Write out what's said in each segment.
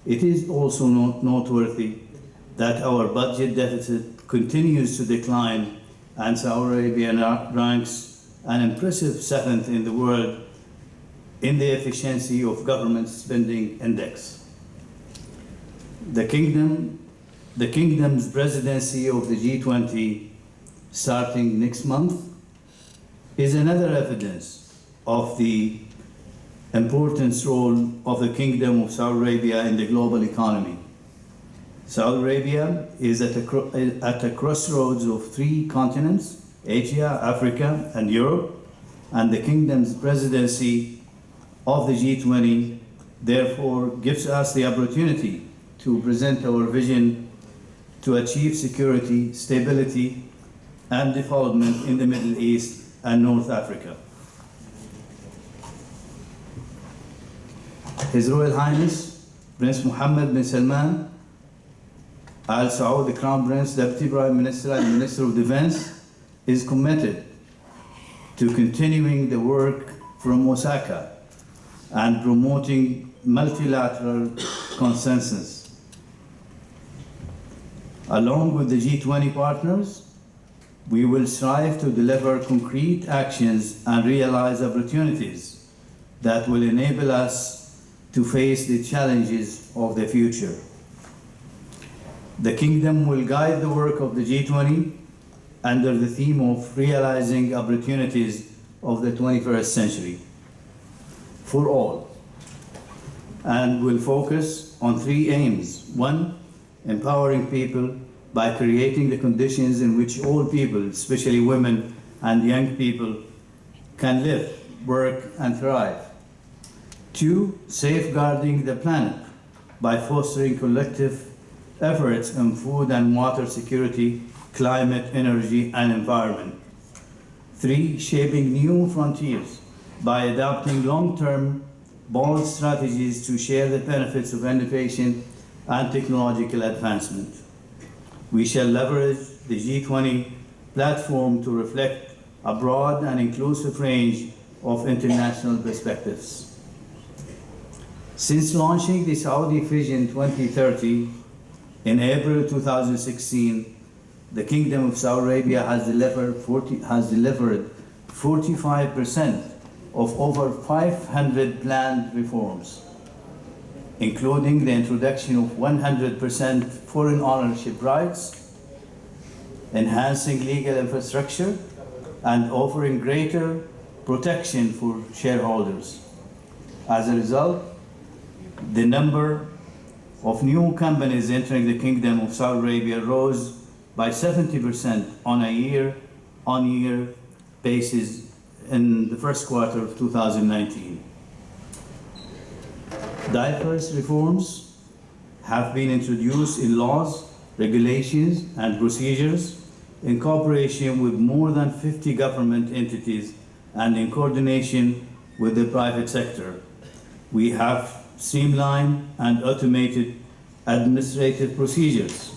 It is also noteworthy that our budget deficit continues to decline, and Saudi Arabia ranks an impressive 7th in the world in the efficiency of government spending index. The Kingdom's presidency of the G20 starting next month is another evidence of the important role of the Kingdom of Saudi Arabia in the global economy. Saudi Arabia is at a crossroads of 3 continents, Asia, Africa, and Europe, and the Kingdom's presidency of the G20 therefore gives us the opportunity to present our vision to achieve security, stability, and development in the Middle East and North Africa. His Royal Highness Prince Mohammed bin Salman Al Saud, the Crown Prince, Deputy Prime Minister and Minister of Defense, is committed to continuing the work from Osaka and promoting multilateral consensus. Along with the G20 partners, we will strive to deliver concrete actions and realize opportunities that will enable us to face the challenges of the future. The Kingdom will guide the work of the G20 under the theme of realizing opportunities of the 21st century for all, and will focus on 3 aims. 1, empowering people by creating the conditions in which all people, especially women and young people, can live, work, and thrive. 2, safeguarding the planet by fostering collective efforts in food and water security, climate, energy, and environment. 3, shaping new frontiers by adopting long-term, bold strategies to share the benefits of innovation and technological advancement. We shall leverage the G20 platform to reflect a broad and inclusive range of international perspectives. Since launching the Saudi Vision 2030 in April 2016, the Kingdom of Saudi Arabia has delivered 45% of over 500 planned reforms, including the introduction of 100% foreign ownership rights, enhancing legal infrastructure, and offering greater protection for shareholders. As a result, the number of new companies entering the Kingdom of Saudi Arabia rose by 70% on a year-on-year basis in the first quarter of 2019. Diverse reforms have been introduced in laws, regulations, and procedures in cooperation with more than 50 government entities and in coordination with the private sector. We have streamlined and automated administrative procedures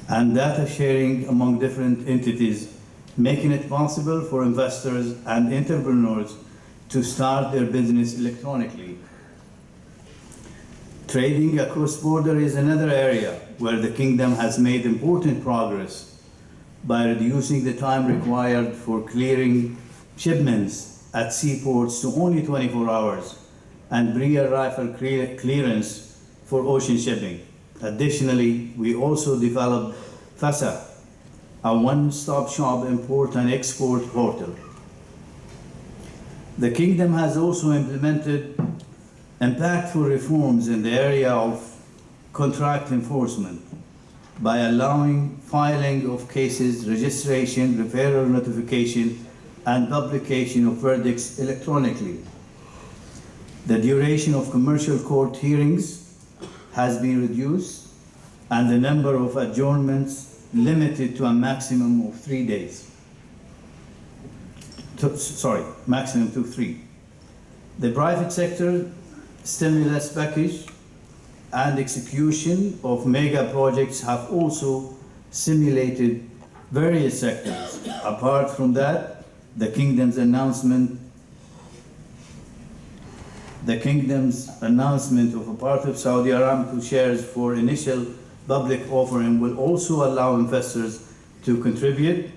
and data sharing among different entities, making it possible for investors and entrepreneurs to start their business electronically. Trading across border is another area where the Kingdom has made important progress by reducing the time required for clearing shipments at seaports to only 24 hours and pre-arrival clearance for ocean shipping. Additionally, we also developed FICCI, a one-stop shop import and export portal. The Kingdom has also implemented impactful reforms in the area of contract enforcement by allowing filing of cases, registration, referral notification, and publication of verdicts electronically. The duration of commercial court hearings has been reduced and the number of adjournments limited to a maximum of 3 days. Maximum to 3. The private sector stimulus package and execution of mega projects have also stimulated various sectors. Apart from that, the Kingdom's announcement the Kingdom's announcement of a part of Saudi Aramco shares for initial public offering will also allow investors to contribute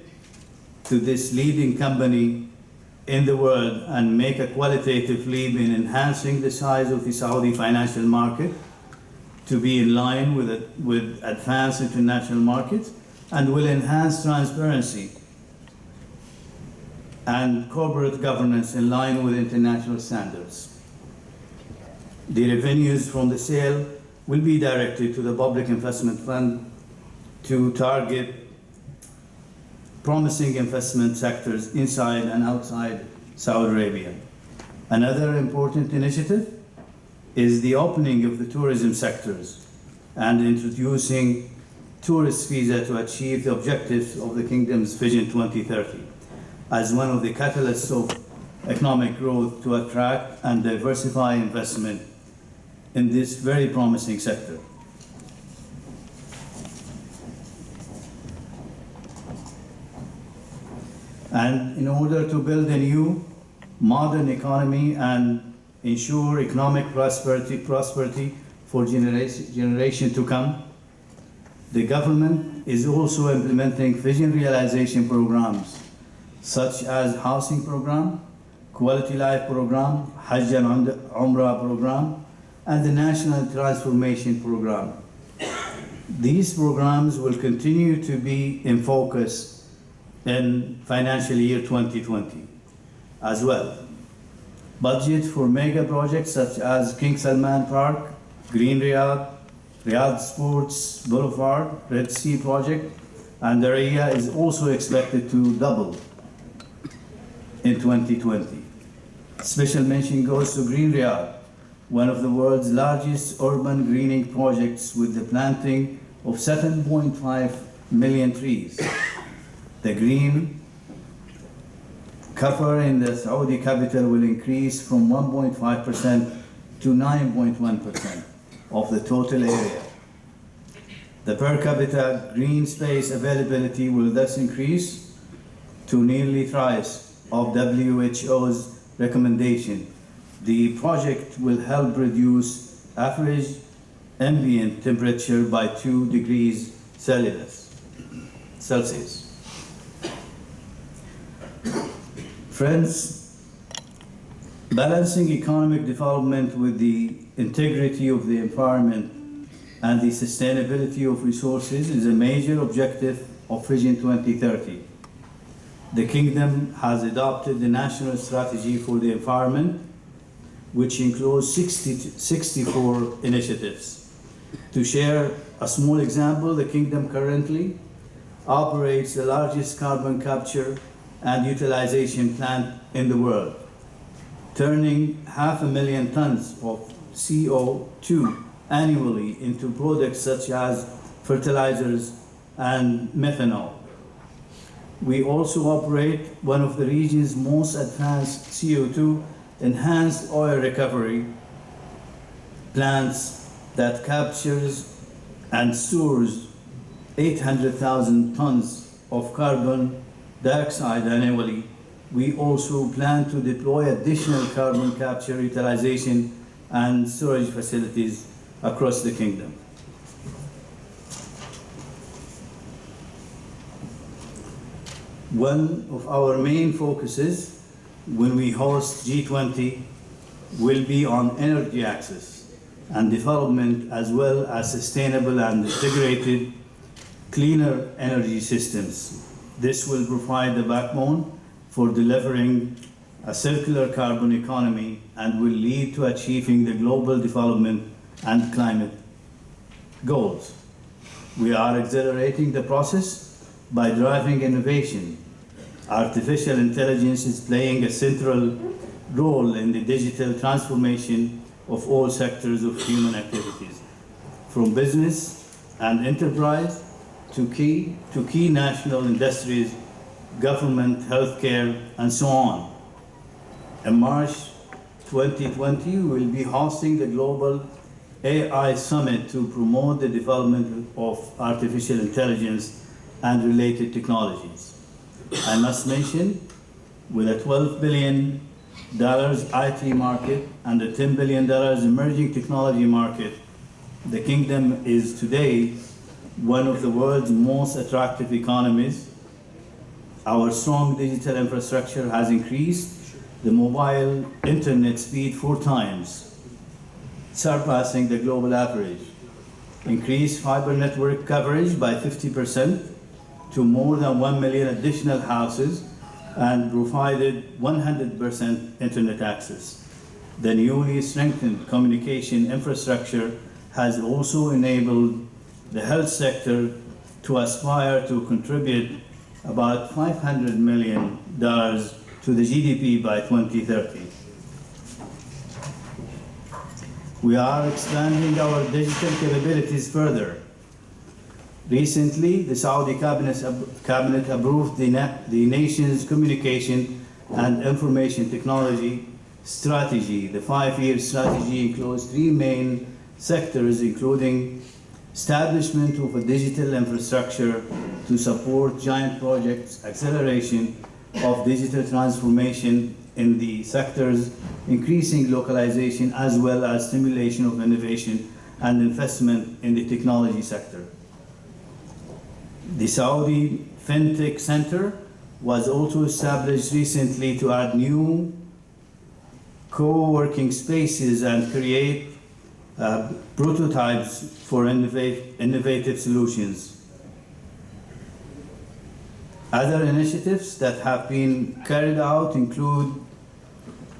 to this leading company in the world and make a qualitative leap in enhancing the size of the Saudi financial market to be in line with advanced international markets, and will enhance transparency and corporate governance in line with international standards. The revenues from the sale will be directed to the Public Investment Fund to target promising investment sectors inside and outside Saudi Arabia. Another important initiative is the opening of the tourism sectors and introducing tourist visa to achieve the objectives of the Kingdom's Vision 2030 as one of the catalysts of economic growth to attract and diversify investment in this very promising sector. And in order to build a new, modern economy and ensure economic prosperity for generation to come, the government is also implementing vision realization programs such as housing program, quality life program, Hajj and Umrah program, and the National Transformation Program. These programs will continue to be in focus in financial year 2020 as well. Budget for mega projects such as King Salman Park, Green Riyadh, Riyadh Sports Boulevard, Red Sea project, and the area is also expected to double in 2020. Special mention goes to Green Riyadh, one of the world's largest urban greening projects with the planting of 7.5 million trees. The green cover in the Saudi capital will increase from 1.5% to 9.1% of the total area. The per capita green space availability will thus increase to nearly thrice of WHO's recommendation. The project will help reduce average ambient temperature by 2 degrees Celsius. Friends, balancing economic development with the integrity of the environment and the sustainability of resources is a major objective of Vision 2030. The Kingdom has adopted the National Strategy for the Environment, which includes 64 initiatives. To share a small example, the Kingdom currently operates the largest carbon capture and utilization plant in the world, turning 500,000 tons of CO2 annually into products such as fertilizers and methanol. We also operate one of the region's most advanced CO2 enhanced oil recovery plants that captures and stores 800,000 tons of carbon dioxide annually. We also plan to deploy additional carbon capture, utilization, and storage facilities across the Kingdom. One of our main focuses when we host G20 will be on energy access and development, as well as sustainable and integrated cleaner energy systems. This will provide the backbone for delivering a circular carbon economy and will lead to achieving the global development and climate goals. We are accelerating the process by driving innovation. Artificial intelligence is playing a central role in the digital transformation of all sectors of human activities, from business and enterprise to key national industries, government, healthcare, and so on. In March 2020, we will be hosting the Global AI Summit to promote the development of artificial intelligence and related technologies. I must mention, with a $12 billion IT market and the $10 billion emerging technology market, the Kingdom is today one of the world's most attractive economies. Our strong digital infrastructure has increased the mobile internet speed 4 times, surpassing the global average, increased fiber network coverage by 50% to more than 1 million additional houses, and provided 100% internet access. The newly strengthened communication infrastructure has also enabled the health sector to aspire to contribute about $500 million to the GDP by 2030. We are expanding our digital capabilities further. Recently, the Saudi cabinet approved the nation's communication and information technology strategy. The 5-year strategy includes 3 main sectors, including establishment of a digital infrastructure to support giant projects, acceleration of digital transformation in the sectors, increasing localization, as well as stimulation of innovation and investment in the technology sector. The Saudi FinTech Center was also established recently to add new co-working spaces and create prototypes for innovative solutions. Other initiatives that have been carried out include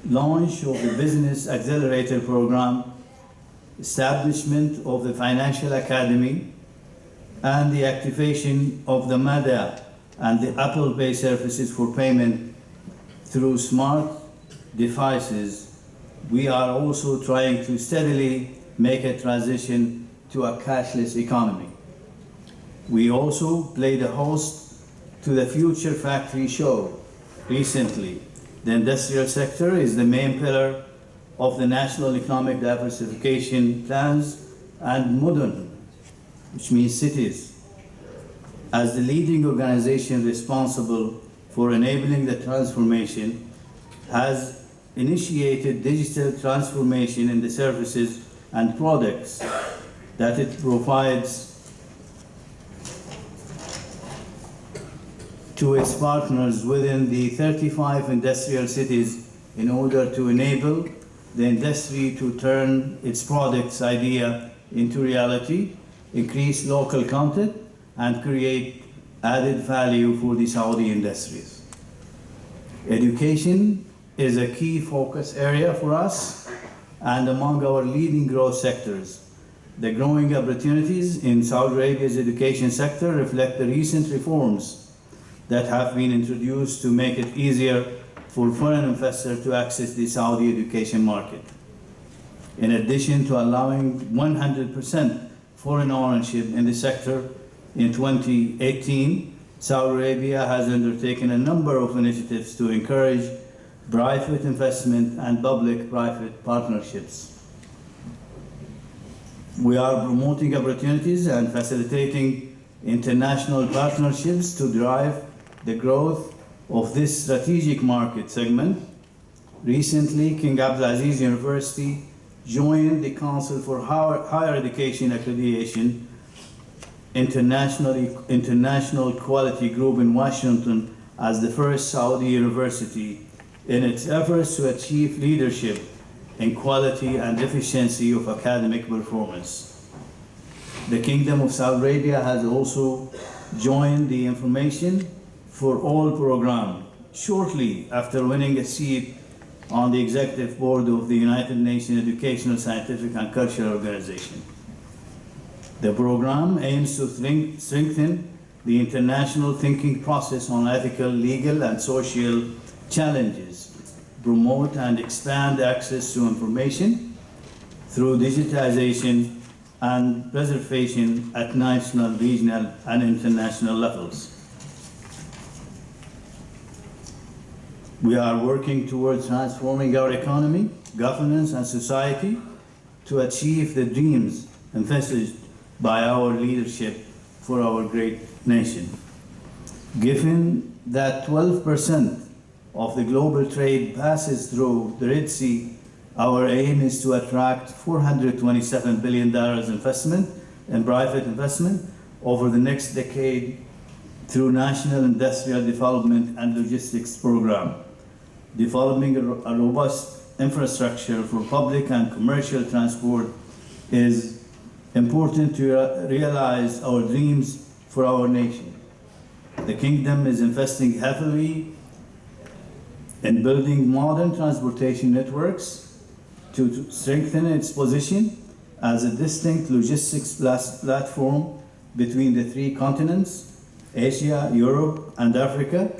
launch of the Business Accelerator Program, establishment of the Financial Academy, and the activation of the MADA and the Apple Pay services for payment through smart devices. We are also trying to steadily make a transition to a cashless economy. We also played a host to the Future Factory show recently. The industrial sector is the main pillar of the national economic diversification plans and modern, which means cities, as the leading organization responsible for enabling the transformation, has initiated digital transformation in the services and products that it provides to its partners within the 35 industrial cities in order to enable the industry to turn its products idea into reality, increase local content, and create added value for the Saudi industries. Education is a key focus area for us and among our leading growth sectors. The growing opportunities in Saudi Arabia's education sector reflect the recent reforms that have been introduced to make it easier for foreign investors to access the Saudi education market. In addition to allowing 100% foreign ownership in the sector in 2018, Saudi Arabia has undertaken a number of initiatives to encourage private investment and public-private partnerships. We are promoting opportunities and facilitating international partnerships to drive the growth of this strategic market segment. Recently, King Abdulaziz University joined the Council for Higher Education Accreditation International Quality Group in Washington as the first Saudi university in its efforts to achieve leadership in quality and efficiency of academic performance. The Kingdom of Saudi Arabia has also joined the Information for All program shortly after winning a seat on the executive board of the United Nations Educational, Scientific and Cultural Organization. The program aims to strengthen the international thinking process on ethical, legal, and social challenges, promote and expand access to information through digitization and preservation at national, regional, and international levels. We are working towards transforming our economy, governance, and society to achieve the dreams envisaged by our leadership for our great nation. Given that 12% of the global trade passes through the Red Sea, our aim is to attract $427 billion investment and private investment over the next decade through National Industrial Development and Logistics Program, developing a robust infrastructure for public and commercial transport is important to realize our dreams for our nation. The Kingdom is investing heavily in building modern transportation networks to strengthen its position as a distinct logistics platform between the three continents, Asia, Europe, and Africa.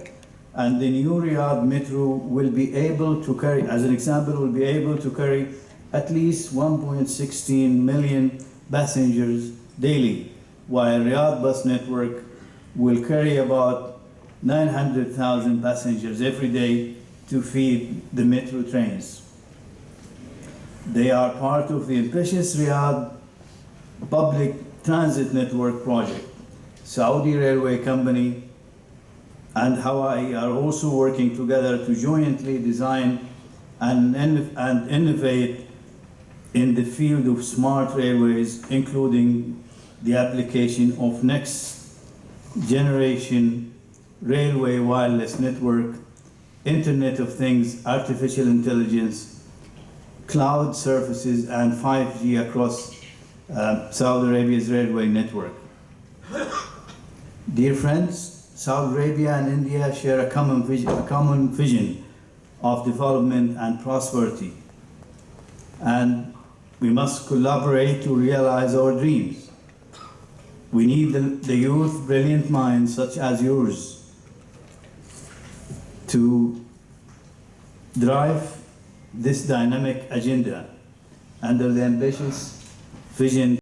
And the new Riyadh Metro will be able to carry, as an example, will be able to carry at least 1.16 million passengers daily, while Riyadh Bus Network will carry about 900,000 passengers every day to feed the metro trains. They are part of the ambitious Riyadh Public Transit Network project. Saudi Railway Company and Hawaii are also working together to jointly design and innovate in the field of smart railways, including the application of next generation railway wireless network, Internet of Things, artificial intelligence, cloud services, and 5G across Saudi Arabia's railway network. Dear friends, Saudi Arabia and India share a common vision of development and prosperity, and we must collaborate to realize our dreams. We need the youth, brilliant minds such as yours to drive this dynamic agenda under the ambitious vision